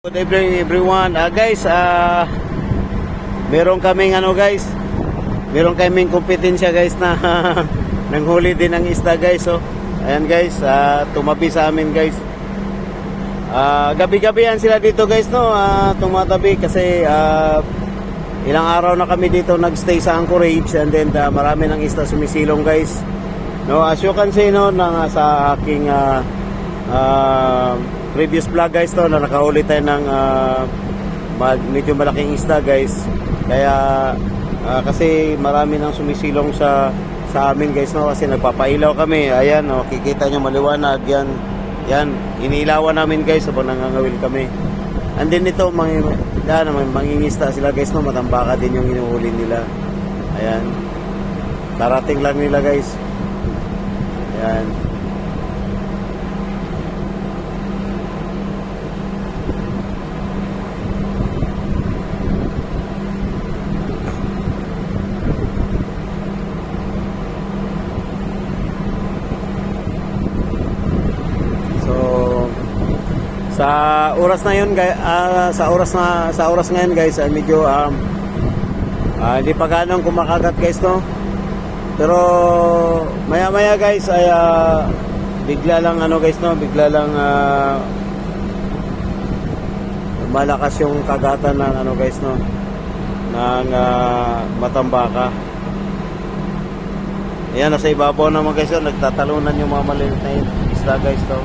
Good evening everyone. Guys, meron kaming meron kaming kompetensya guys na nanghuli din ng isda guys. So, ayan guys, tumabi sa amin guys. Gabi-gabi yan sila dito guys, no. Tumatabi kasi ilang araw na kami dito nagstay sa Anchorage, and then marami ng isda sumisilong guys. No, as you can see, no, sa aking previous vlog guys, to na nakahuli tayo ng medyo malaking isda guys. Kaya kasi marami nang sumisilong sa amin guys, no, kasi nagpapailaw kami. Ayan, no, kikita nyo maliwanag yan. Yan, iniilawan namin guys habang nangangawil kami. And then ito, mangingisda sila guys, no, matambaka din yung inuhuli nila. Ayan, karating lang nila guys. Ayan. Sa oras na yun guys, sa oras ngayon guys, medyo hindi pa ganong kumakagat guys, no. Pero maya guys ay bigla lang guys, no, bigla lang malakas yung kagatan ng guys, no, ng matambaka. Ayan, nasa ibabaw naman guys yun, nagtatalunan yung mga maliit na isda guys, to.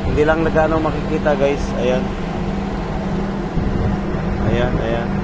Hindi lang nagano makikita guys. Ayan. Ayan.